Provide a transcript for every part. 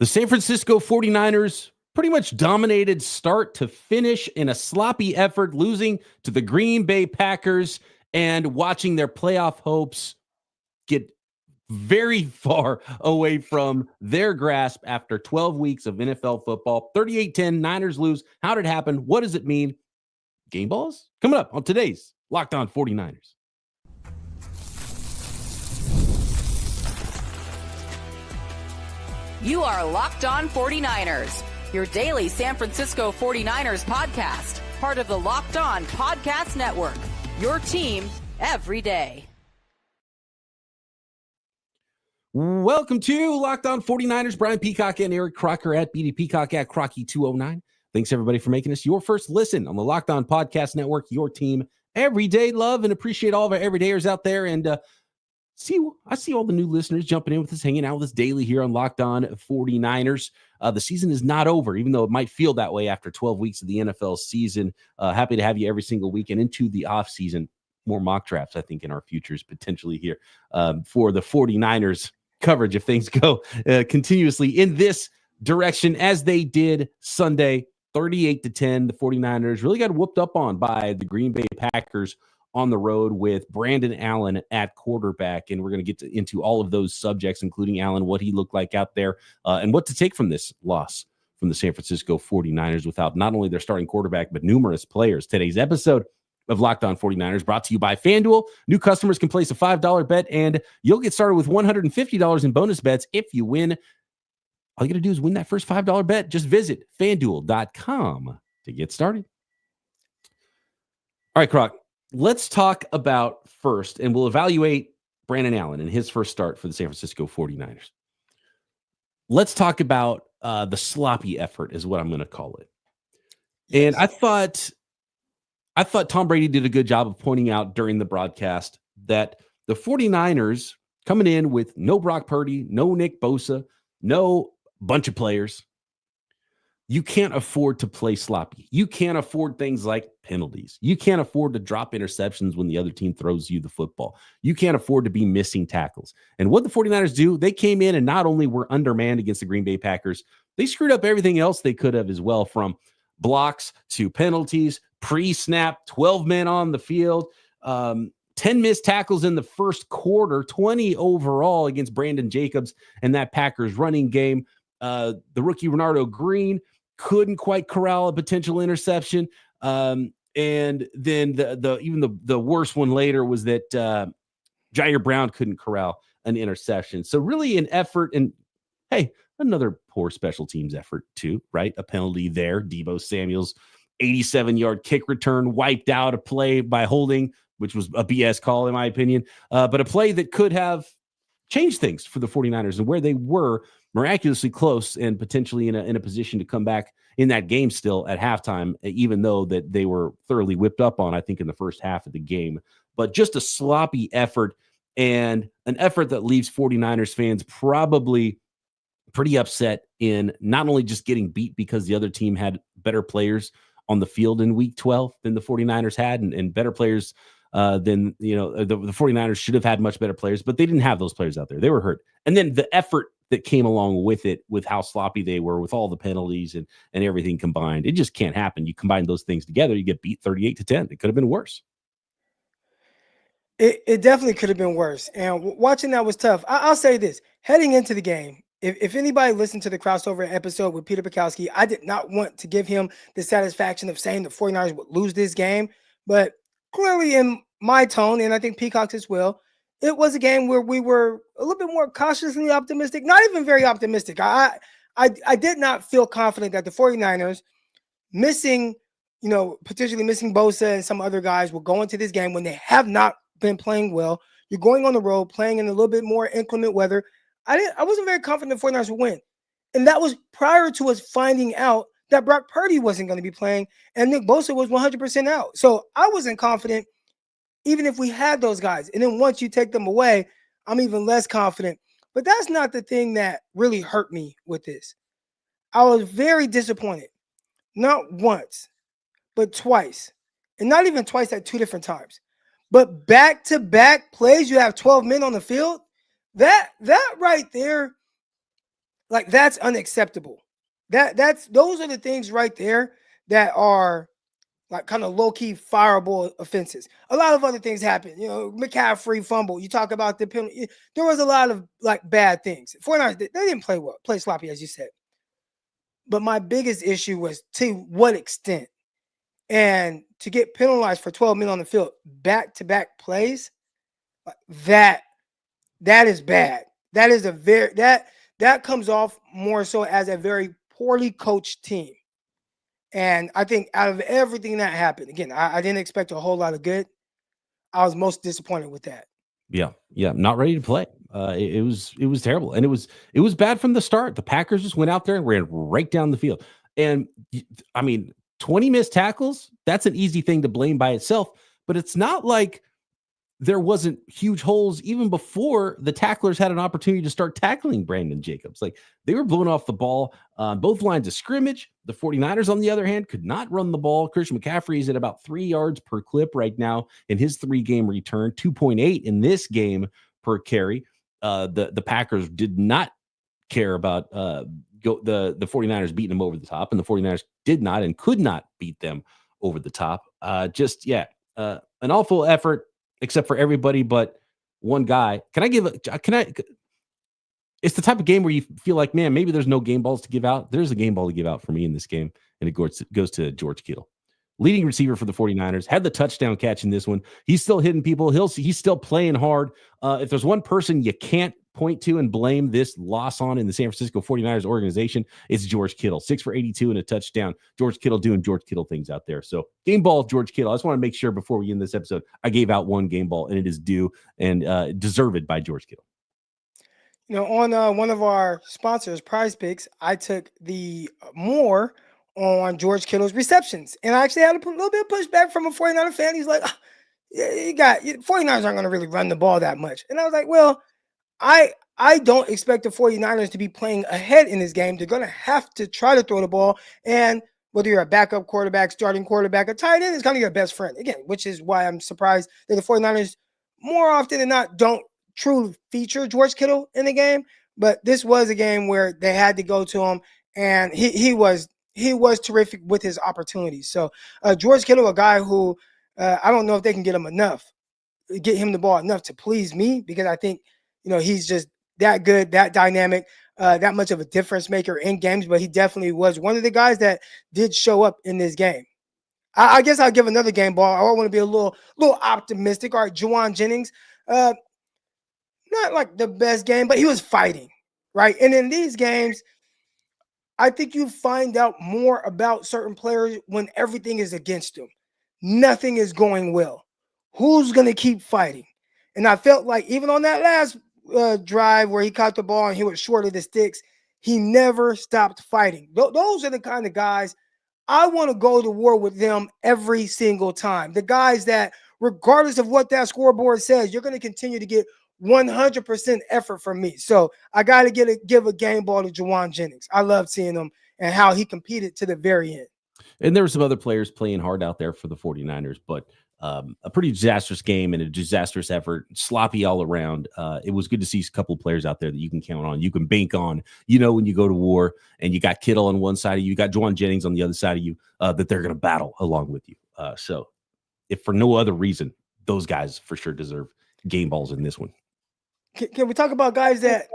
The San Francisco 49ers pretty much dominated start to finish in a sloppy effort, losing to the Green Bay Packers and watching their playoff hopes get very far away from their grasp after 12 weeks of NFL football. 38-10, Niners lose. How did it happen? What does it mean? Game balls? Coming up on today's Locked On 49ers. You are Locked On 49ers, your daily San Francisco 49ers podcast, part of the Locked On Podcast Network, your team every day. Welcome to Locked On 49ers. Brian Peacock and Eric Crocker at BD Peacock at Crocky209. Thanks, everybody, for making us your first listen on the Locked On Podcast Network, your team every day. Love and appreciate all of our everydayers out there. And I see all the new listeners jumping in with us, hanging out with us daily here on Locked On 49ers. The season is not over, even though it might feel that way after 12 weeks of the NFL season. Happy to have you every single week and into the offseason. More mock drafts, I think, in our futures potentially here for the 49ers coverage if things go continuously in this direction as they did Sunday. 38-10, the 49ers really got whooped up on by the Green Bay Packers on the road with Brandon Allen at quarterback. And we're going to get into all of those subjects, including Allen, what he looked like out there, and what to take from this loss from the San Francisco 49ers without not only their starting quarterback, but numerous players. Today's episode of Locked On 49ers brought to you by FanDuel. New customers can place a $5 bet, and you'll get started with $150 in bonus bets if you win. All you got to do is win that first $5 bet. Just visit FanDuel.com to get started. All right, Croc, let's talk about first, and we'll evaluate Brandon Allen and his first start for the San Francisco 49ers. Let's talk about the sloppy effort is what I'm going to call it. And I thought Tom Brady did a good job of pointing out during the broadcast that the 49ers coming in with no Brock Purdy, no Nick Bosa, no bunch of players. You can't afford to play sloppy. You can't afford things like penalties. You can't afford to drop interceptions when the other team throws you the football. You can't afford to be missing tackles. And what the 49ers do, they came in and not only were undermanned against the Green Bay Packers, they screwed up everything else they could have as well, from blocks to penalties, pre-snap, 12 men on the field, 10 missed tackles in the first quarter, 20 overall against Brandon Jacobs and that Packers running game. The rookie Renardo Green couldn't quite corral a potential interception. And then the worst one later was that Jair Brown couldn't corral an interception. So really an effort, and hey, another poor special teams effort too, right? A penalty there. Deebo Samuel's 87-yard kick return wiped out a play by holding, which was a BS call in my opinion, but a play that could have changed things for the 49ers and where they were miraculously close and potentially in a position to come back in that game still at halftime, even though that they were thoroughly whipped up on, I think, in the first half of the game. But just a sloppy effort, and an effort that leaves 49ers fans probably pretty upset in not only just getting beat because the other team had better players on the field in week 12 than the 49ers had, and better players than, the 49ers should have had much better players, but they didn't have those players out there. They were hurt. And then the effort that came along with it, with how sloppy they were, with all the penalties and everything combined, it just can't happen. You combine those things together, you get beat 38-10. It could have been worse. It definitely could have been worse. And watching that was tough. I'll say this, heading into the game, if anybody listened to the crossover episode with Peter Bukowski, I did not want to give him the satisfaction of saying the 49ers would lose this game. But clearly in my tone, and I think Peacock's as well, it was a game where we were a little bit more cautiously optimistic, not even very optimistic. I did not feel confident that the 49ers missing, potentially missing Bosa and some other guys will go into this game when they have not been playing well. You're going on the road, playing in a little bit more inclement weather. I wasn't very confident the 49ers would win. And that was prior to us finding out that Brock Purdy wasn't going to be playing and Nick Bosa was 100% out. So I wasn't confident even if we had those guys. And then once you take them away, I'm even less confident. But that's not the thing that really hurt me with this. I was very disappointed. Not once, but twice. And not even twice at two different times. But back-to-back plays, you have 12 men on the field. That right there Like, that's unacceptable. Those are the things right there that are like kind of low-key fireable offenses. A lot of other things happen. McCaffrey fumble. You talk about the penalty. There was a lot of like bad things. 49ers, they didn't play sloppy, as you said. But my biggest issue was to what extent. And to get penalized for 12 men on the field, back-to-back plays, that is bad. That is that comes off more so as a very poorly coached team. And I think out of everything that happened, again, I didn't expect a whole lot of good. I was most disappointed with that. Yeah, not ready to play. It was terrible, and it was bad from the start. The Packers just went out there and ran right down the field. And I mean, 20 missed tackles, that's an easy thing to blame by itself, but it's not like there wasn't huge holes even before the tacklers had an opportunity to start tackling Brandon Jacobs. Like, they were blowing off the ball on both lines of scrimmage. The 49ers, on the other hand, could not run the ball. Christian McCaffrey is at about 3 yards per clip right now in his 3-game return, 2.8 in this game per carry. The Packers did not care about the 49ers beating them over the top, and the 49ers did not and could not beat them over the top. An awful effort, except for everybody but one guy. It's the type of game where you feel like, man, maybe there's no game balls to give out. There's a game ball to give out for me in this game, and it goes to George Kittle. Leading receiver for the 49ers, had the touchdown catch in this one. He's still hitting people. He's still playing hard. If there's one person you can't point to and blame this loss on in the San Francisco 49ers organization, it's George Kittle. 6 for 82 and a touchdown. George Kittle doing George Kittle things out there. So game ball, George Kittle. I just want to make sure before we end this episode, I gave out one game ball, and it is due and deserved by George Kittle. On one of our sponsors, Prize Picks, I took the more on George Kittle's receptions. And I actually had a little bit of pushback from a 49er fan. He's like, 49ers aren't going to really run the ball that much. And I was like, well, I don't expect the 49ers to be playing ahead in this game. They're going to have to try to throw the ball. And whether you're a backup quarterback, starting quarterback, a tight end is kind of your best friend. Again, which is why I'm surprised that the 49ers more often than not don't truly feature George Kittle in the game. But this was a game where they had to go to him, and he was terrific with his opportunities. So George Kittle, a guy who I don't know if they can get him the ball enough to please me, because I think, he's just that good, that dynamic, that much of a difference maker in games. But he definitely was one of the guys that did show up in this game. I guess I'll give another game ball. I want to be a little optimistic. All right, Juwan Jennings, not like the best game, but he was fighting, right? And in these games, I think you find out more about certain players when everything is against them. Nothing is going well. Who's going to keep fighting? And I felt like even on that last drive where he caught the ball and he was short of the sticks, he never stopped fighting. Those are the kind of guys I want to go to war with them every single time. The guys that, regardless of what that scoreboard says, you're going to continue to get 100% effort from me. So I got to give a game ball to Juwan Jennings. I love seeing him and how he competed to the very end. And there were some other players playing hard out there for the 49ers, but a pretty disastrous game and a disastrous effort, sloppy all around. It was good to see a couple of players out there that you can count on, you can bank on, when you go to war and you got Kittle on one side of you, got Juwan Jennings on the other side of you, that they're going to battle along with you. So if for no other reason, those guys for sure deserve game balls in this one. Can we talk about guys that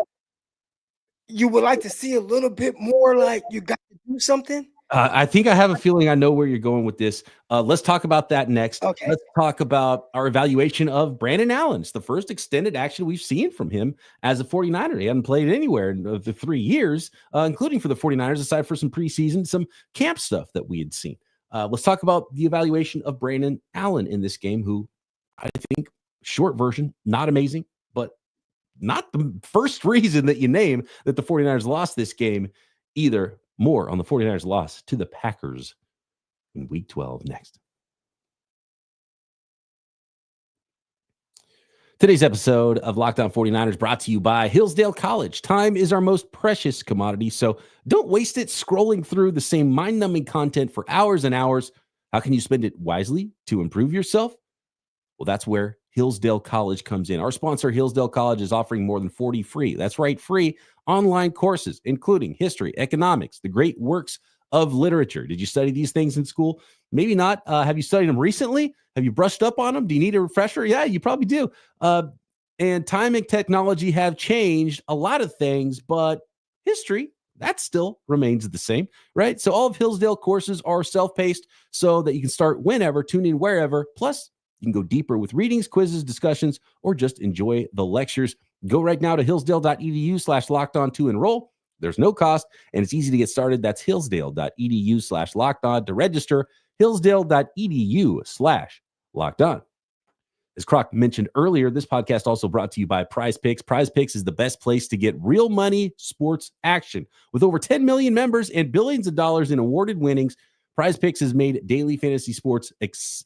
you would like to see a little bit more, like you got to do something? I think I have a feeling I know where you're going with this. Let's talk about that next. Okay. Let's talk about our evaluation of Brandon Allen. It's the first extended action we've seen from him as a 49er. He hadn't played anywhere in the 3 years, including for the 49ers, aside for some preseason, some camp stuff that we had seen. Let's talk about the evaluation of Brandon Allen in this game, who I think, short version, not amazing, but not the first reason that you name that the 49ers lost this game either. More on the 49ers loss to the Packers in Week 12 next. Today's episode of Locked On 49ers brought to you by Hillsdale College. Time is our most precious commodity, so don't waste it scrolling through the same mind-numbing content for hours and hours. How can you spend it wisely to improve yourself? Well, that's where Hillsdale College comes in. Our sponsor, Hillsdale College, is offering more than 40 free, that's right, free online courses, including history, economics, the great works of literature. Did you study these things in school? Maybe not. Have you studied them recently? Have you brushed up on them? Do you need a refresher? Yeah, you probably do. And time and technology have changed a lot of things, but history, that still remains the same, right? So all of Hillsdale courses are self-paced so that you can start whenever, tune in wherever. Plus, you can go deeper with readings, quizzes, discussions, or just enjoy the lectures. Go right now to hillsdale.edu/lockedon to enroll. There's no cost, and it's easy to get started. That's hillsdale.edu/lockedon to register. hillsdale.edu/lockedon. As Croc mentioned earlier, this podcast also brought to you by Prize Picks. Prize Picks is the best place to get real money sports action. With over 10 million members and billions of dollars in awarded winnings, Prize Picks has made daily fantasy sports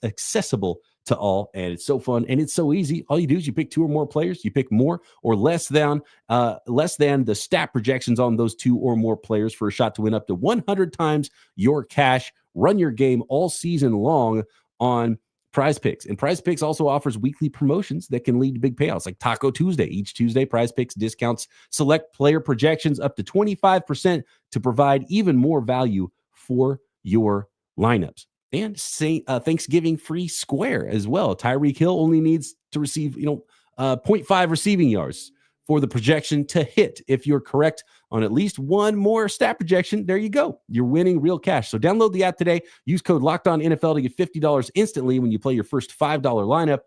accessible to all, and it's so fun and it's so easy. All you do is you pick two or more players, you pick more or less than the stat projections on those two or more players for a shot to win up to 100 times your cash. Run your game all season long on Prize Picks. And Prize Picks also offers weekly promotions that can lead to big payouts like Taco Tuesday. Each Tuesday, Prize Picks discounts select player projections up to 25% to provide even more value for your lineups. And Thanksgiving free square as well. Tyreek Hill only needs to receive 0.5 receiving yards for the projection to hit. If you're correct on at least one more stat projection, there you go. You're winning real cash. So download the app today. Use code LOCKEDONNFL to get $50 instantly when you play your first $5 lineup.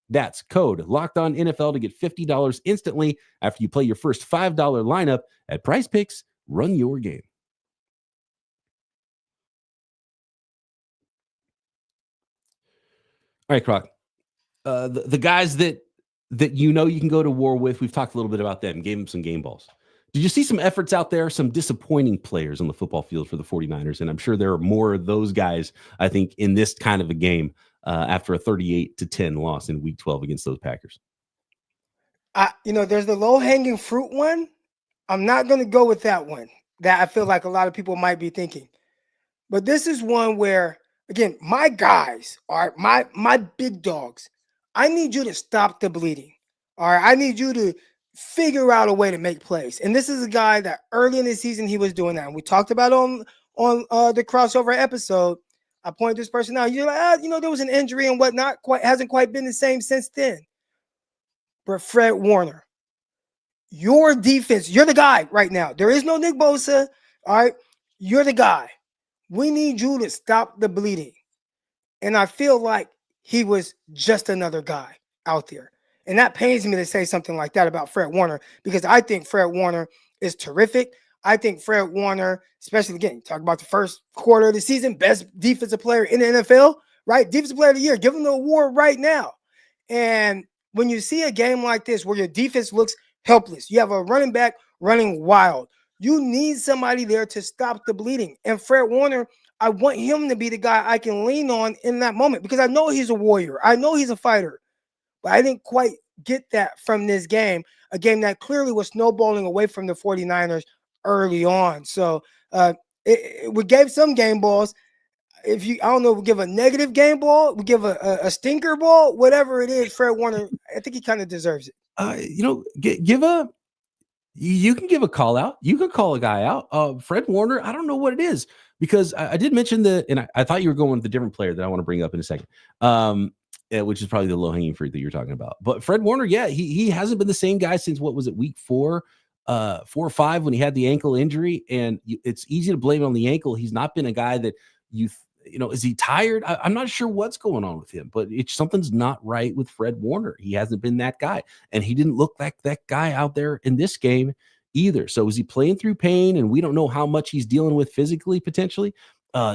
That's code LOCKEDONNFL to get $50 instantly after you play your first $5 lineup at Prize Picks. Run your game. All right, Croc. The guys that you can go to war with, we've talked a little bit about them, gave them some game balls. Did you see some efforts out there, some disappointing players on the football field for the 49ers? And I'm sure there are more of those guys, I think, in this kind of a game after a 38-10 loss in Week 12 against those Packers. There's the low-hanging fruit one. I'm not going to go with that one that I feel like a lot of people might be thinking. But this is one where, again, my guys are my big dogs. I need you to stop the bleeding. All right. I need you to figure out a way to make plays. And this is a guy that early in the season he was doing that. And we talked about on the crossover episode. I pointed this person out. You're like, there was an injury and whatnot. Hasn't quite been the same since then. But Fred Warner, your defense, you're the guy right now. There is no Nick Bosa. All right. You're the guy. We need you to stop the bleeding. And I feel like he was just another guy out there. And that pains me to say something like that about Fred Warner, because I think Fred Warner is terrific. I think Fred Warner, especially again, talk about the first quarter of the season, best defensive player in the NFL, right? Defensive player of the year, give him the award right now. And when you see a game like this where your defense looks helpless, you have a running back running wild, you need somebody there to stop the bleeding. And Fred Warner, I want him to be the guy I can lean on in that moment, because I know he's a warrior. I know he's a fighter. But I didn't quite get that from this game, a game that clearly was snowballing away from the 49ers early on. So we gave some game balls. We give a negative game ball, we give a stinker ball, whatever it is, Fred Warner, I think he kind of deserves it. You can give a call out. You can call a guy out. Fred Warner, I don't know what it is, because I did mention and I thought you were going with a different player that I want to bring up in a second, which is probably the low-hanging fruit that you're talking about. But Fred Warner, yeah, he hasn't been the same guy since, what was it, week 4 or 5 when he had the ankle injury. And it's easy to blame it on the ankle. He's not been a guy that is he tired? I'm not sure what's going on with him, but something's not right with Fred Warner. He hasn't been that guy, and he didn't look like that guy out there in this game either. So is he playing through pain? And we don't know how much he's dealing with physically, potentially.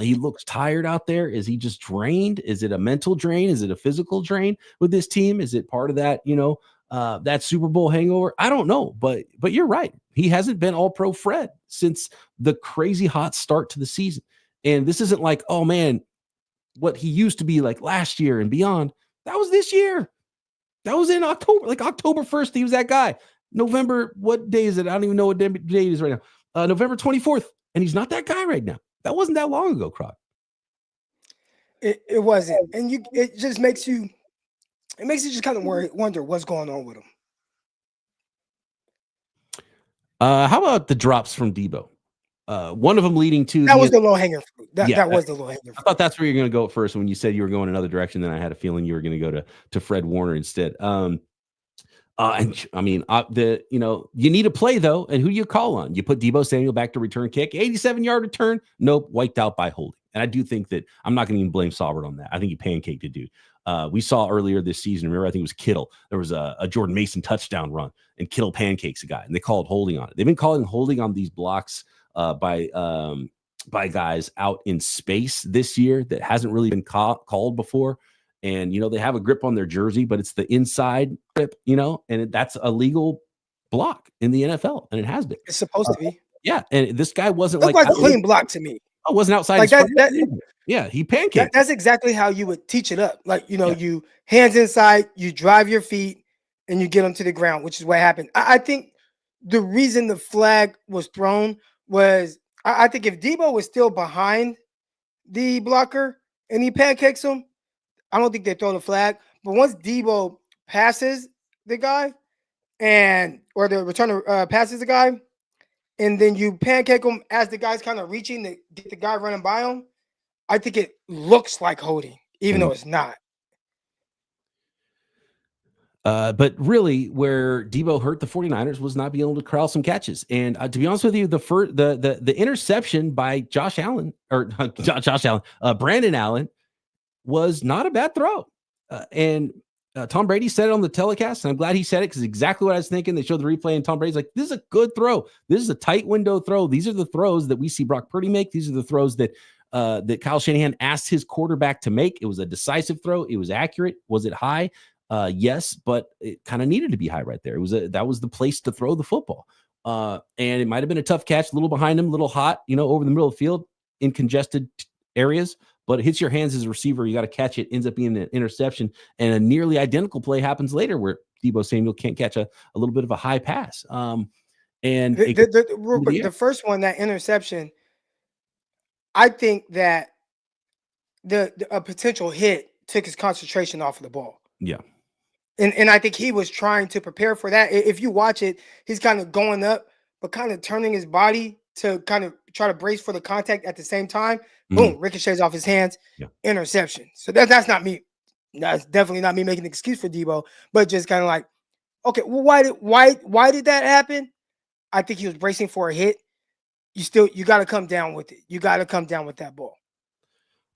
He looks tired out there. Is he just drained? Is it a mental drain? Is it a physical drain with this team? Is it part of that, that Super Bowl hangover? I don't know, but you're right. He hasn't been all pro Fred since the crazy hot start to the season. And this isn't like, oh man, what he used to be like last year and beyond. That was this year. That was in October, like October 1st. He was that guy. November, what day is it? I don't even know what day it is right now. November 24th. And he's not that guy right now. That wasn't that long ago, Croc. It wasn't. And it just makes you it makes you just kind of wonder what's going on with him. How about the drops from Debo? One of them leading to that was the low hanging fruit. That was the low hanging fruit. I thought that's where you're going to go at first when you said you were going another direction. Then I had a feeling you were going to go to Fred Warner instead. And I mean, you need a play though, and who do you call on? You put Deebo Samuel back to return kick, 87-yard return. Nope, wiped out by holding. And I do think that I'm not going to even blame Saubert on that. I think he pancaked the dude. We saw earlier this season. Remember, I think it was Kittle. There was a Jordan Mason touchdown run, and Kittle pancakes a guy, and they called holding on it. They've been calling holding on these blocks by guys out in space this year that hasn't really been called before. And, they have a grip on their jersey, but it's the inside grip, and that's a legal block in the NFL, and it has been. It's supposed to be. Yeah, and this guy wasn't like a clean block to me. I wasn't outside. Like that, yeah, he pancaked. That's exactly how you would teach it up. Like, you hands inside, you drive your feet, and you get them to the ground, which is what happened. I think the reason the flag was thrown was I think if Debo was still behind the blocker and he pancakes him, I don't think they throw the flag. But once Debo passes the guy or the returner passes the guy, and then you pancake him as the guy's kind of reaching to get the guy running by him, I think it looks like holding, even though it's not. But really, where Debo hurt the 49ers was not being able to corral some catches. And to be honest with you, the interception by Brandon Allen was not a bad throw. And Tom Brady said it on the telecast, and I'm glad he said it because exactly what I was thinking. They showed the replay, and Tom Brady's like, this is a good throw. This is a tight window throw. These are the throws that we see Brock Purdy make. These are the throws that Kyle Shanahan asked his quarterback to make. It was a decisive throw. It was accurate. Was it high? Yes, but it kind of needed to be high right there. That was the place to throw the football. And it might have been a tough catch, a little behind him, a little hot, over the middle of the field in congested areas, but it hits your hands as a receiver. You got to catch it, ends up being an interception, and a nearly identical play happens later where Deebo Samuel can't catch a little bit of a high pass. And the first one, that interception, I think that a potential hit took his concentration off of the ball. Yeah. And I think he was trying to prepare for that. If you watch it, he's kind of going up, but kind of turning his body to kind of try to brace for the contact at the same time. Boom, ricochets off his hands, interception. So that's not me. That's definitely not me making an excuse for Debo, but just kind of like, okay, well, why did that happen? I think he was bracing for a hit. You got to come down with it. You got to come down with that ball.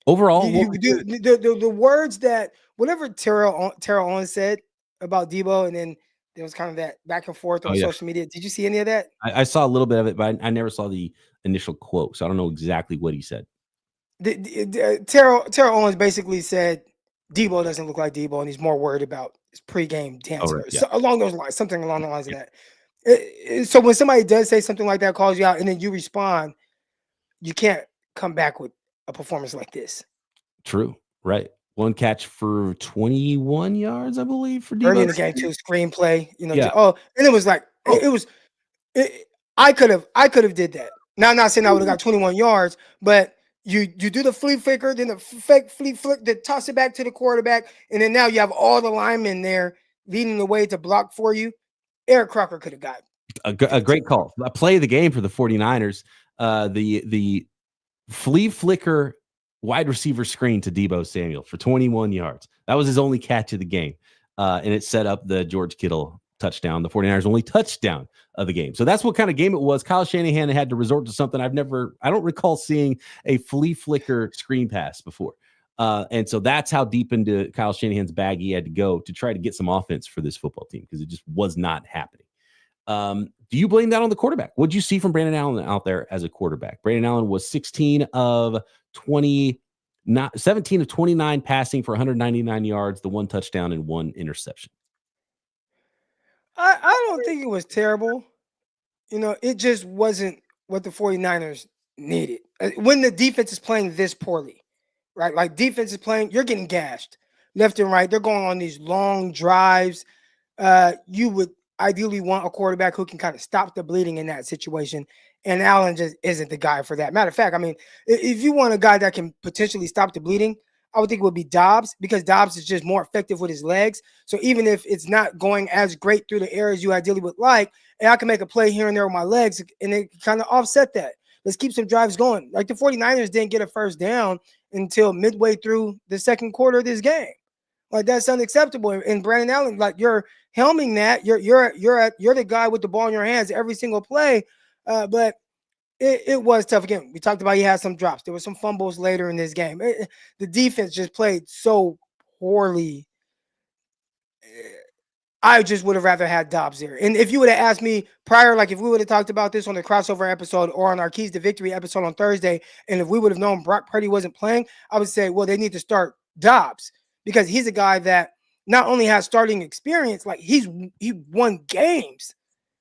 Overall, the words that whatever Terrell Owens said about Debo, and then there was kind of that back and forth on social media. Did you see any of that? I saw a little bit of it, but I never saw the initial quote, so I don't know exactly what he said. Terrell Owens basically said Debo doesn't look like Debo, and he's more worried about his pregame dance, so along those lines, something along the lines of that. So when somebody does say something like that, calls you out, and then you respond, you can't come back with a performance like this. True, right? One catch for 21 yards, I believe, for Debo. Early in the game too, screenplay. And it was like I could have did that. Now I'm not saying I would have got 21 yards, but you do the flea flicker, then the fake flea flick, then toss it back to the quarterback, and then now you have all the linemen there leading the way to block for you. Eric Crocker could have got a great call. A play of the game for the 49ers. The flea flicker wide receiver screen to Deebo Samuel for 21 yards. That was his only catch of the game. And it set up the George Kittle touchdown, the 49ers only touchdown of the game. So that's what kind of game it was. Kyle Shanahan had to resort to something I don't recall seeing a flea flicker screen pass before. And so that's how deep into Kyle Shanahan's bag he had to go to try to get some offense for this football team, because it just was not happening. Do you blame that on the quarterback? What did you see from Brandon Allen out there as a quarterback? Brandon Allen was 17 of 29 passing for 199 yards, the one touchdown and one interception. I don't think it was terrible. It just wasn't what the 49ers needed. When the defense is playing this poorly, right? Like defense is playing, you're getting gashed left and right. They're going on these long drives. You would ideally want a quarterback who can kind of stop the bleeding in that situation. And Allen just isn't the guy for that. Matter of fact, I mean, if you want a guy that can potentially stop the bleeding, I would think it would be Dobbs, because Dobbs is just more effective with his legs. So even if it's not going as great through the air as you ideally would like, and I can make a play here and there with my legs, and it kind of offset that. Let's keep some drives going. Like the 49ers didn't get a first down until midway through the second quarter of this game. Like, that's unacceptable. And Brandon Allen, like, you're helming that. You're the guy with the ball in your hands every single play. But it was tough. Again, we talked about he had some drops. There were some fumbles later in this game. The defense just played so poorly. I just would have rather had Dobbs there. And if you would have asked me prior, like if we would have talked about this on the crossover episode or on our Keys to Victory episode on Thursday, and if we would have known Brock Purdy wasn't playing, I would say, well, they need to start Dobbs, because he's a guy that not only has starting experience, like he won games.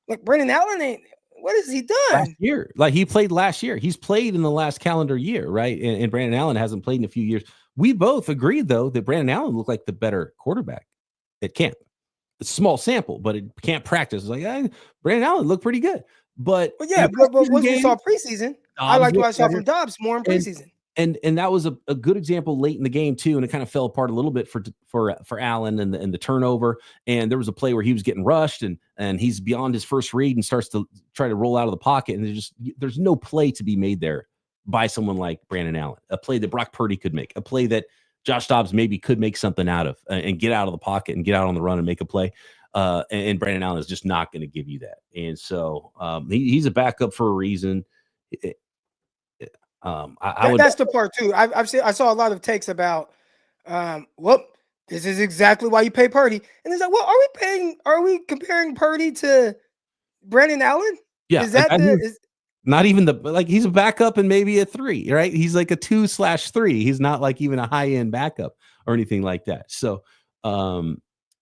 Like Brandon Allen ain't. What has he done? Last year, like he played last year. He's played in the last calendar year, right? And Brandon Allen hasn't played in a few years. We both agreed, though, that Brandon Allen looked like the better quarterback at camp. It's a small sample, but it can't practice. It's like, Brandon Allen looked pretty good. But yeah, but once we saw preseason, I liked what I saw from Dobbs more in preseason. And that was a good example late in the game too, and it kind of fell apart a little bit for Allen and the turnover. And there was a play where he was getting rushed and he's beyond his first read and starts to try to roll out of the pocket, and there's no play to be made there by someone like Brandon Allen. A play that Brock Purdy could make, a play that Josh Dobbs maybe could make something out of and get out of the pocket and get out on the run and make a play. And Brandon Allen is just not going to give you that. And so he's a backup for a reason. That's the part too. I saw a lot of takes about, this is exactly why you pay Purdy, and it's like, well, are we comparing Purdy to Brandon Allen? Yeah, is that not even he's a backup and maybe a 3, right? He's like a 2/3. He's not like even a high end backup or anything like that. So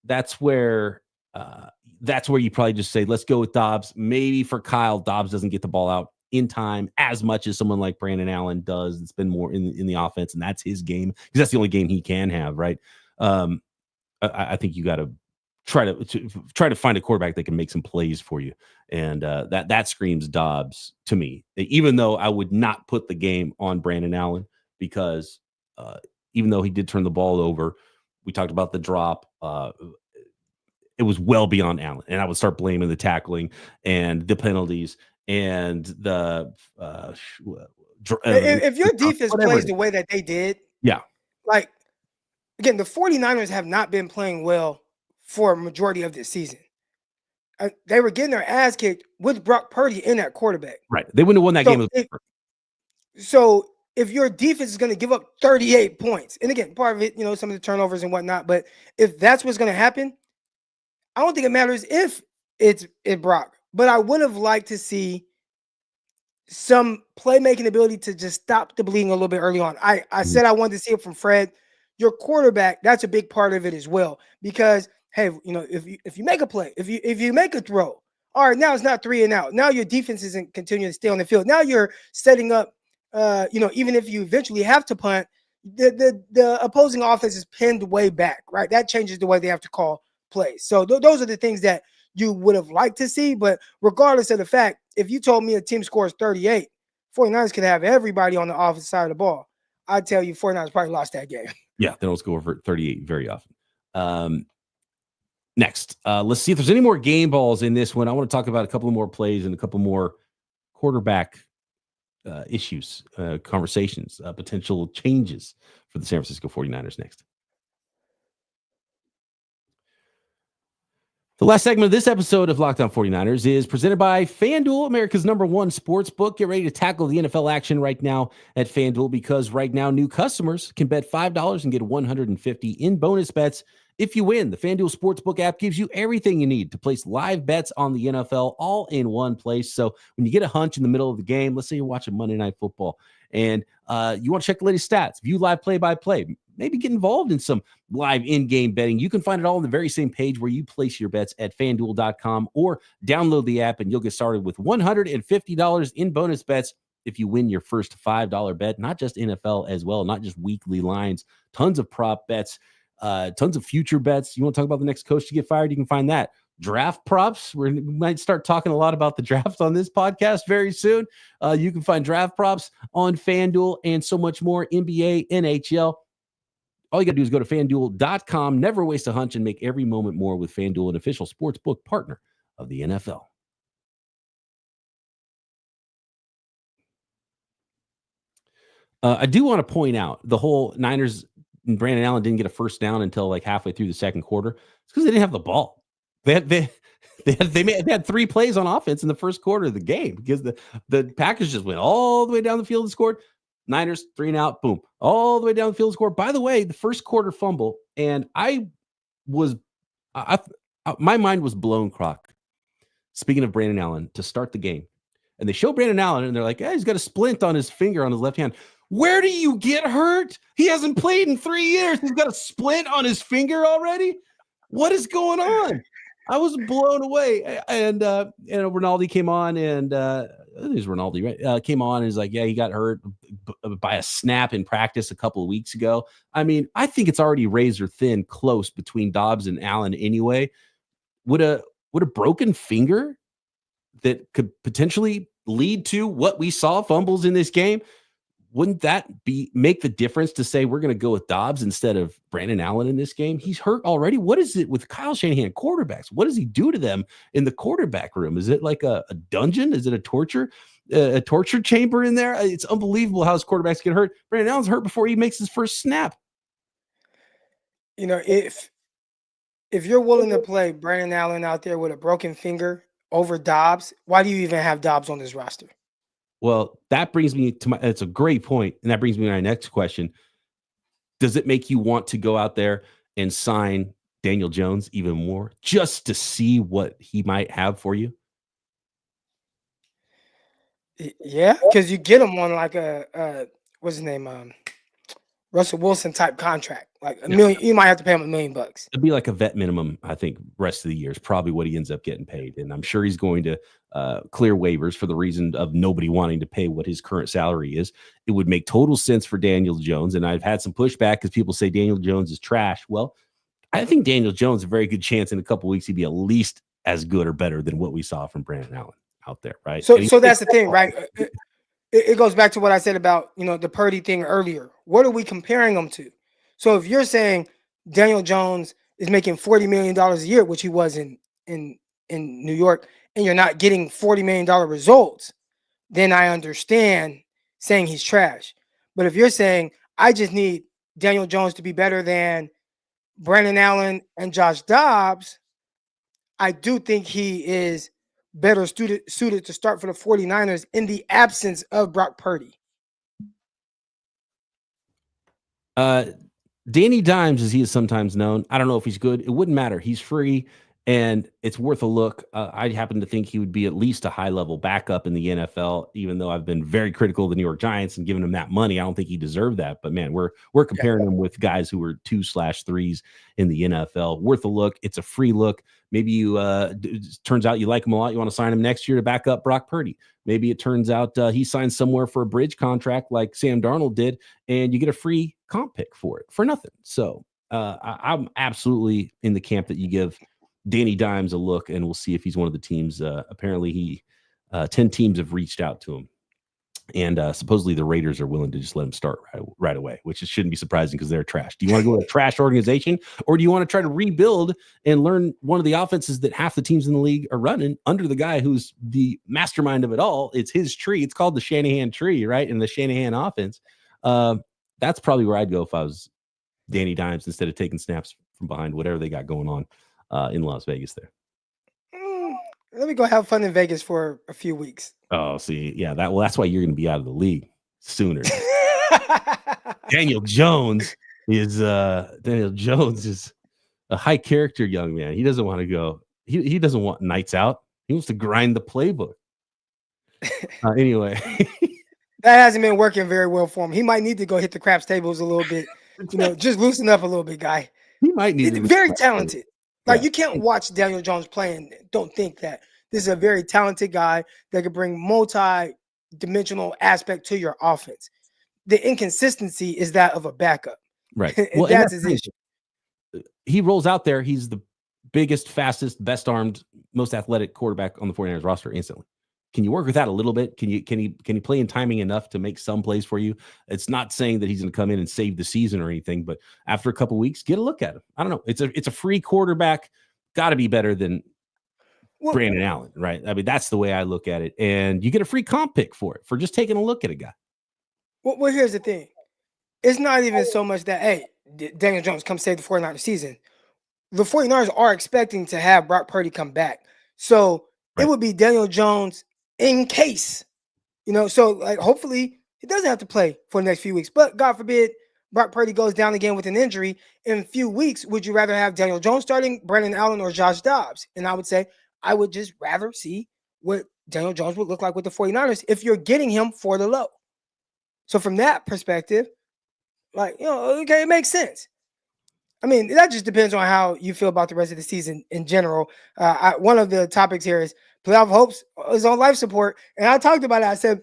that's where you probably just say, let's go with Dobbs. Maybe for Kyle, Dobbs doesn't get the ball out in time as much as someone like Brandon Allen does. It's been more in the offense, and that's his game, because that's the only game he can have, right? I think you got to try to find a quarterback that can make some plays for you, and that screams Dobbs to me. Even though I would not put the game on Brandon Allen, because even though he did turn the ball over, we talked about the drop. It was well beyond Allen, and I would start blaming the tackling and the penalties. And the if your defense plays the way that they did, like, again, the 49ers have not been playing well for a majority of this season. They were getting their ass kicked with Brock Purdy in that quarterback. Right. They wouldn't have won that game. So if your defense is going to give up 38 points, and again, part of it, some of the turnovers and whatnot, but if that's what's going to happen, I don't think it matters if it's Brock. But I would have liked to see some playmaking ability to just stop the bleeding a little bit early on. I said I wanted to see it from Fred. Your quarterback, that's a big part of it as well. Because, hey, if you make a play, if you make a throw, all right, now it's not 3 and out. Now your defense isn't continuing to stay on the field. Now you're setting up, even if you eventually have to punt, the opposing offense is pinned way back, right? That changes the way they have to call plays. So those are the things that you would have liked to see. But regardless of the fact, if you told me a team scores 38, 49ers could have everybody on the offensive side of the ball, I'd tell you 49ers probably lost that game. Yeah, they don't score over 38 very often. Next, let's see if there's any more game balls in this one. I want to talk about a couple of more plays and a couple more quarterback issues, conversations, potential changes for the San Francisco 49ers next. The last segment of this episode of Locked On 49ers is presented by FanDuel, America's #1 sports book. Get ready to tackle the NFL action right now at FanDuel, because right now new customers can bet $5 and get $150 in bonus bets if you win. The FanDuel Sportsbook app gives you everything you need to place live bets on the NFL all in one place. So when you get a hunch in the middle of the game, let's say you're watching Monday Night Football, and you want to check the latest stats, view live play-by-play, maybe get involved in some live in-game betting, you can find it all on the very same page where you place your bets at FanDuel.com, or download the app and you'll get started with $150 in bonus bets if you win your first $5 bet. Not just NFL as well, not just weekly lines, tons of prop bets, tons of future bets. You want to talk about the next coach to get fired? You can find that. Draft props. We might start talking a lot about the draft on this podcast very soon. You can find draft props on FanDuel and so much more. NBA, NHL. All you got to do is go to FanDuel.com. Never waste a hunch and make every moment more with FanDuel, an official sportsbook partner of the NFL. I do want to point out the whole Niners and Brandon Allen didn't get a first down until like halfway through the second quarter. It's because they didn't have the ball. They had 3 plays on offense in the first quarter of the game because the Packers just went all the way down the field and scored. Niners 3 and out, boom, all the way down the field and scored. By the way, the first quarter fumble, and my mind was blown, Croc. Speaking of Brandon Allen, to start the game, and they show Brandon Allen, and they're like, he's got a splint on his finger on his left hand. Where do you get hurt? He hasn't played in 3 years. He's got a splint on his finger already. What is going on? I was blown away. And Ronaldo came on, and there's Ronaldo, right? Came on and he's like, he got hurt by a snap in practice a couple of weeks ago. I mean, I think it's already razor thin close between Dobbs and Allen anyway. Would a broken finger that could potentially lead to what we saw fumbles in this game, wouldn't that make the difference to say we're going to go with Dobbs instead of Brandon Allen in this game? He's hurt already. What is it with Kyle Shanahan quarterbacks? What does he do to them in the quarterback room? Is it like a dungeon? Is it a torture chamber in there? It's unbelievable how his quarterbacks get hurt. Brandon Allen's hurt before he makes his first snap. You know, if you're willing to play Brandon Allen out there with a broken finger over Dobbs, why do you even have Dobbs on this roster? Well, that brings me to it's a great point, and that brings me to my next question. Does it make you want to go out there and sign Daniel Jones even more just to see what he might have for you? Yeah, because you get him on like a what's his name? Russell Wilson type contract, like $1 million. You might have to pay him $1 million. It'd be like a vet minimum. I think rest of the year is probably what he ends up getting paid, and I'm sure he's going to clear waivers for the reason of nobody wanting to pay what his current salary is. It would make total sense for Daniel Jones, and I've had some pushback because people say Daniel Jones is trash. Well, I think Daniel Jones a very good chance in a couple of weeks he'd be at least as good or better than what we saw from Brandon Allen out there, right? So that's the thing, right? It goes back to what I said about, the Purdy thing earlier. What are we comparing them to? So if you're saying Daniel Jones is making $40 million a year, which he was in New York, and you're not getting $40 million results, then I understand saying he's trash. But if you're saying I just need Daniel Jones to be better than Brandon Allen and Josh Dobbs, I do think he is better suited to start for the 49ers in the absence of Brock Purdy. Danny Dimes, as he is sometimes known, I don't know if he's good. It wouldn't matter. He's free, and it's worth a look. I happen to think he would be at least a high-level backup in the NFL, even though I've been very critical of the New York Giants and giving him that money. I don't think he deserved that. But, man, we're comparing him with guys who were 2/3s in the NFL. Worth a look. It's a free look. Maybe you turns out you like him a lot. You want to sign him next year to back up Brock Purdy. Maybe it turns out he signs somewhere for a bridge contract like Sam Darnold did, and you get a free comp pick for it for nothing. So I'm absolutely in the camp that you give Danny Dimes a look, and we'll see if he's one of the teams. Apparently, 10 teams have reached out to him, and supposedly the Raiders are willing to just let him start right away, which shouldn't be surprising because they're trash. Do you want to go to a trash organization, or do you want to try to rebuild and learn one of the offenses that half the teams in the league are running under the guy who's the mastermind of it all? It's his tree. It's called the Shanahan tree, right? And the Shanahan offense. That's probably where I'd go if I was Danny Dimes instead of taking snaps from behind whatever they got going on in Las Vegas there. Let me go have fun in Vegas for a few weeks. Oh, see, yeah, that's why you're going to be out of the league sooner. Daniel Jones is a high character young man. He doesn't want to go. He doesn't want nights out. He wants to grind the playbook. Anyway, that hasn't been working very well for him. He might need to go hit the craps tables a little bit. Just loosen up a little bit, guy. He might need. He's very talented. Like, you can't watch Daniel Jones play and don't think that this is a very talented guy that could bring multi-dimensional aspect to your offense. The inconsistency is that of a backup. Right. Well, that's his issue. He rolls out there. He's the biggest, fastest, best armed, most athletic quarterback on the 49ers roster instantly. Can you work with that a little bit? Can you play in timing enough to make some plays for you? It's not saying that he's going to come in and save the season or anything, but after a couple of weeks, get a look at him. I don't know. It's a free quarterback. Got to be better than Brandon Allen, right? I mean, that's the way I look at it. And you get a free comp pick for it, for just taking a look at a guy. Well, here's the thing. It's not even so much that, hey, Daniel Jones come save the 49ers season. The 49ers are expecting to have Brock Purdy come back. So It would be Daniel Jones in case, so like hopefully he doesn't have to play for the next few weeks. But God forbid Brock Purdy goes down again with an injury in a few weeks. Would you rather have Daniel Jones starting, Brandon Allen, or Josh Dobbs? And I would say I would just rather see what Daniel Jones would look like with the 49ers if you're getting him for the low. So from that perspective, okay, it makes sense. I mean, that just depends on how you feel about the rest of the season in general. One of the topics here is playoff hopes is on life support. And I talked about it. I said,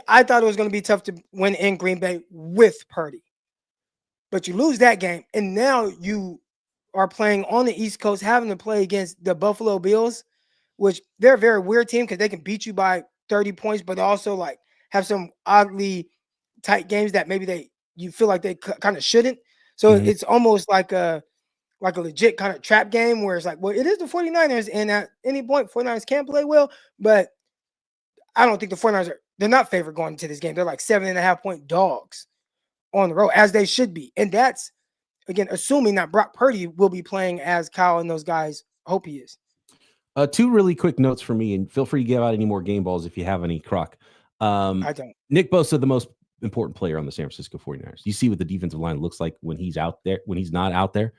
I thought it was going to be tough to win in Green Bay with Purdy. But you lose that game, and now you are playing on the East Coast, having to play against the Buffalo Bills, which they're a very weird team because they can beat you by 30 points, but also like have some oddly tight games that maybe you feel like they kind of shouldn't. So it's almost like a legit kind of trap game where it's like, well, it is the 49ers, and at any point, 49ers can play well, but I don't think the 49ers they're not favored going into this game. They're like 7.5-point dogs on the road, as they should be. And that's, again, assuming that Brock Purdy will be playing as Kyle and those guys hope he is. Two really quick notes for me, and feel free to give out any more game balls if you have any, Croc. I don't. Nick Bosa, the most important player on the San Francisco 49ers. You see what the defensive line looks like when he's out there, when he's not out there.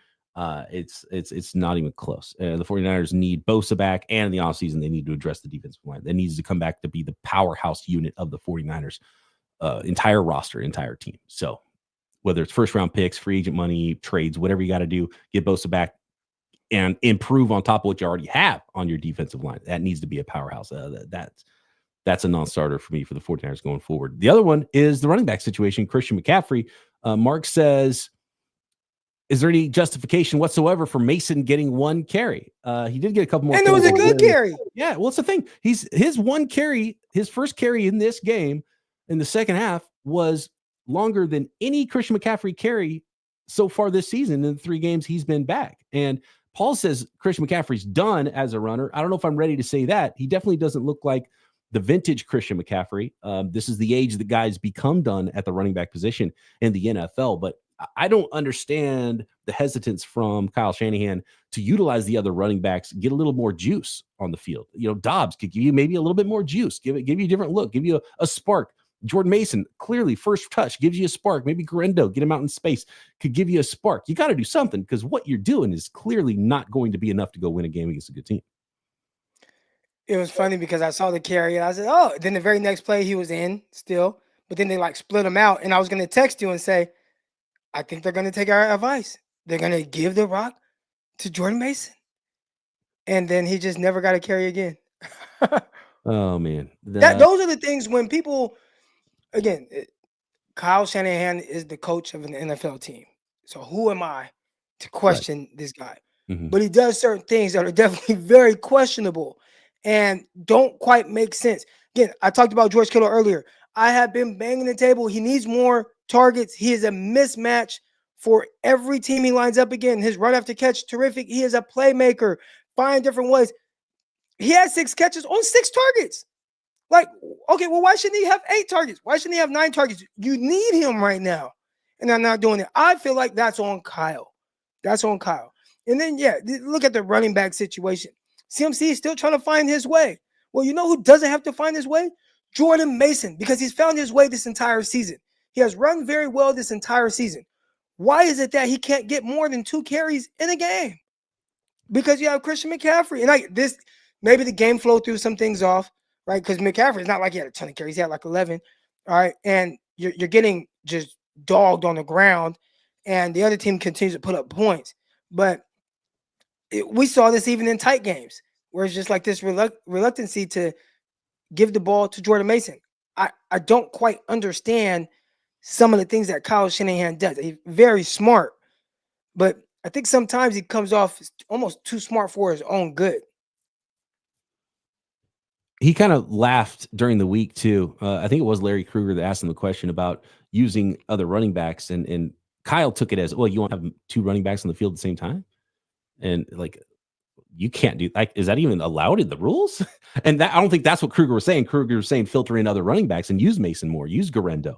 It's not even close. The 49ers need Bosa back, and in the offseason, they need to address the defensive line. That needs to come back to be the powerhouse unit of the 49ers entire roster, entire team. So whether it's first round picks, free agent money, trades, whatever you got to do, get Bosa back and improve on top of what you already have on your defensive line. That needs to be a powerhouse. That's a non-starter for me for the 49ers going forward. The other one is the running back situation, Christian McCaffrey. Mark says, is there any justification whatsoever for Mason getting one carry? He did get a couple more. And it was a good carry. Yeah, well, it's the thing. His one carry, his first carry in this game in the second half was longer than any Christian McCaffrey carry so far this season in the 3 games he's been back. And Paul says Christian McCaffrey's done as a runner. I don't know if I'm ready to say that. He definitely doesn't look like the vintage Christian McCaffrey. This is the age that guys become done at the running back position in the NFL. But I don't understand the hesitance from Kyle Shanahan to utilize the other running backs, get a little more juice on the field. Dobbs could give you maybe a little bit more juice, give you a different look, give you a spark. Jordan Mason, clearly first touch gives you a spark. Maybe Garendo, get him out in space, could give you a spark. You got to do something because what you're doing is clearly not going to be enough to go win a game against a good team. It was funny because I saw the carry and I said, oh, then the very next play he was in still, but then they split him out. And I was going to text you and say, I think they're going to take our advice. They're going to give the rock to Jordan Mason. And then he just never got a carry again. Oh, man. Those are the things when people, again, Kyle Shanahan is the coach of an NFL team. So who am I to question this guy? Mm-hmm. But he does certain things that are definitely very questionable and don't quite make sense. Again, I talked about George Kittle earlier. I have been banging the table. He needs more targets. He is a mismatch for every team he lines up again. His run after catch, terrific. He is a playmaker. Find different ways. He has 6 catches on 6 targets. Okay, well, why shouldn't he have 8 targets? Why shouldn't he have 9 targets? You need him right now. And I'm not doing it. I feel like that's on Kyle. That's on Kyle. And then, look at the running back situation. CMC is still trying to find his way. Well, you know who doesn't have to find his way? Jordan Mason, because he's found his way this entire season. He has run very well this entire season. Why is it that he can't get more than 2 carries in a game? Because you have Christian McCaffrey. And maybe the game flow threw some things off, right? Because McCaffrey is not like he had a ton of carries. He had 11. All right. And you're getting just dogged on the ground. And the other team continues to put up points. But we saw this even in tight games where it's just like this reluctancy to give the ball to Jordan Mason. I don't quite understand some of the things that Kyle Shanahan does. He's very smart, but I think sometimes he comes off almost too smart for his own good. He kind of laughed during the week too. I think it was Larry Kruger that asked him the question about using other running backs, and Kyle took it as, well, you want to have two running backs on the field at the same time, and like, you can't do, like, is that even allowed in the rules? And that, I don't think that's what Kruger was saying. Kruger was saying filter in other running backs and use Mason more, use Garendo.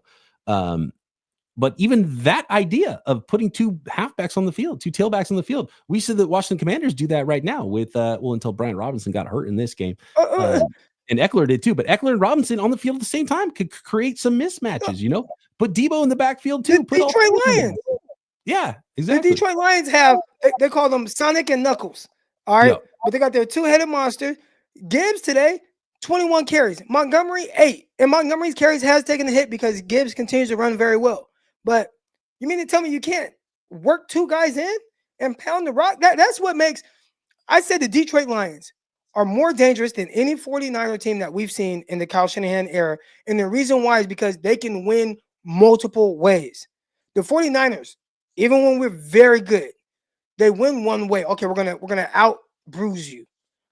But even that idea of putting two halfbacks on the field, two tailbacks on the field, we see the Washington Commanders do that right now with, until Brian Robinson got hurt in this game. And Eckler did too, but Eckler and Robinson on the field at the same time could create some mismatches, Put Debo in the backfield too. The Detroit Lions. Yeah, exactly. The Detroit Lions have, they call them Sonic and Knuckles. All right. Yep. But they got their two-headed monster. Gibbs today, 21 carries. Montgomery, 8. And Montgomery's carries has taken a hit because Gibbs continues to run very well. But you mean to tell me you can't work two guys in and pound the rock? That's what makes, I said the Detroit Lions are more dangerous than any 49er team that we've seen in the Kyle Shanahan era. And the reason why is because they can win multiple ways. The 49ers, even when we're very good, they win one way. Okay, we're gonna out bruise you.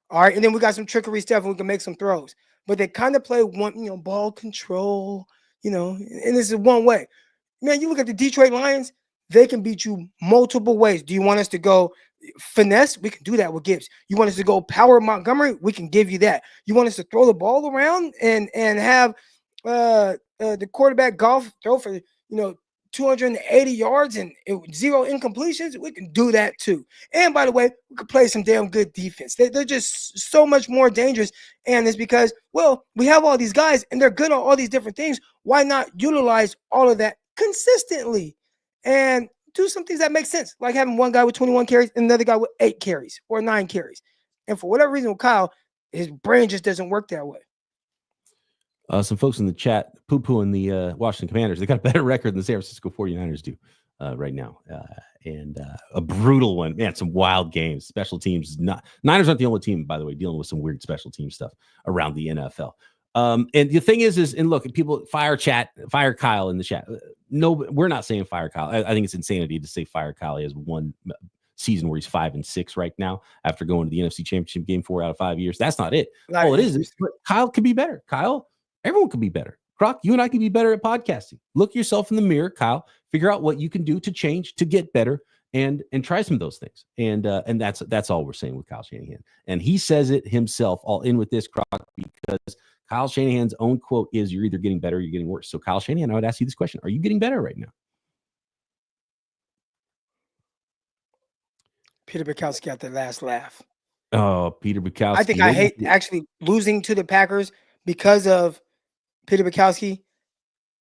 All right, and then we got some trickery stuff and we can make some throws. But they kind of play one, ball control, and this is one way. Man, you look at the Detroit Lions, they can beat you multiple ways. Do you want us to go finesse? We can do that with Gibbs. You want us to go power Montgomery? We can give you that. You want us to throw the ball around and have the quarterback golf throw for 280 yards and 0 incompletions? We can do that too. And by the way, we could play some damn good defense. They're just so much more dangerous. And it's because, we have all these guys and they're good on all these different things. Why not utilize all of that consistently and do some things that make sense? Like having one guy with 21 carries and another guy with 8 carries or 9 carries. And for whatever reason with Kyle, his brain just doesn't work that way. Some folks in the chat poo-pooing the Washington Commanders. They got a better record than the San Francisco 49ers do right now. And a brutal one. Man, some wild games. Special teams. Niners aren't the only team, by the way, dealing with some weird special team stuff around the NFL. And the thing is, and look, people fire Kyle in the chat. No, we're not saying fire Kyle. I think it's insanity to say fire Kyle. He has one season where he's 5-6 right now after going to the NFC Championship game 4 out of 5 years. That's not it. All it is Kyle could be better. Kyle, everyone could be better. Croc, you and I can be better at podcasting. Look yourself in the mirror, Kyle. Figure out what you can do to change, to get better, and try some of those things. And that's all we're saying with Kyle Shanahan. And he says it himself, all in with this, Croc, because Kyle Shanahan's own quote is, "You're either getting better or you're getting worse." So Kyle Shanahan, I would ask you this question: are you getting better right now? Peter Bukowski got the last laugh. Oh, Peter Bukowski. I think I hate actually losing to the Packers because of Peter Bukowski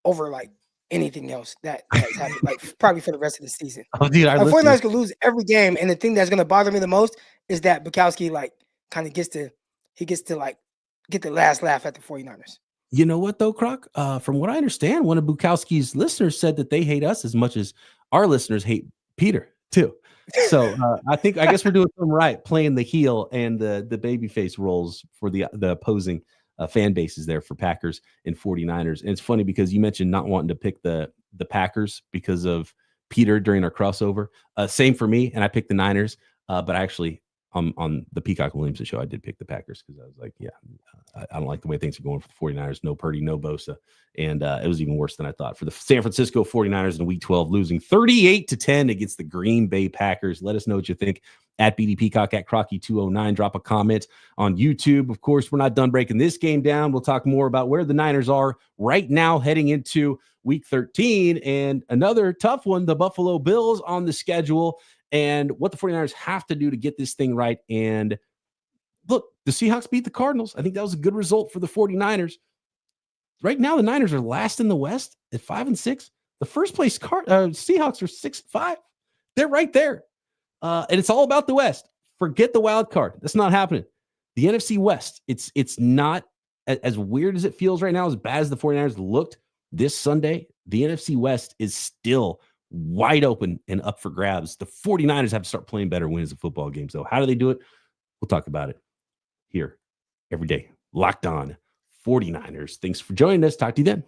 over like anything else that has happened, like probably for the rest of the season. Oh, dude, the 49ers could lose every game, and the thing that's going to bother me the most is that Bukowski kind of gets to get the last laugh at the 49ers. You know what though, Croc? From what I understand, one of Bukowski's listeners said that they hate us as much as our listeners hate Peter too. So I guess we're doing something right, playing the heel and the babyface roles for the opposing fan bases there for Packers and 49ers. And it's funny because you mentioned not wanting to pick the Packers because of Peter during our crossover. Same for me, and I picked the Niners. But actually, on the Peacock Williams show, I did pick the Packers because I was like, I don't like the way things are going for the 49ers. No Purdy, no Bosa. And it was even worse than I thought for the San Francisco 49ers in Week 12, losing 38-10 against the Green Bay Packers. Let us know what you think at BD Peacock, at Crocky209. Drop a comment on YouTube. Of course, we're not done breaking this game down. We'll talk more about where the Niners are right now heading into Week 13 and another tough one, the Buffalo Bills on the schedule, and what the 49ers have to do to get this thing right. And look, the Seahawks beat the Cardinals. I think that was a good result for the 49ers. Right now, the Niners are last in the West at 5-6. The first place Seahawks are 6-5. They're right there. And it's all about the West. Forget the wild card. That's not happening. The NFC West, it's not as weird as it feels right now, as bad as the 49ers looked this Sunday. The NFC West is still wide open and up for grabs. The 49ers have to start playing better wins of football games, though. How do they do it? We'll talk about it here every day. Locked On 49ers. Thanks for joining us. Talk to you then.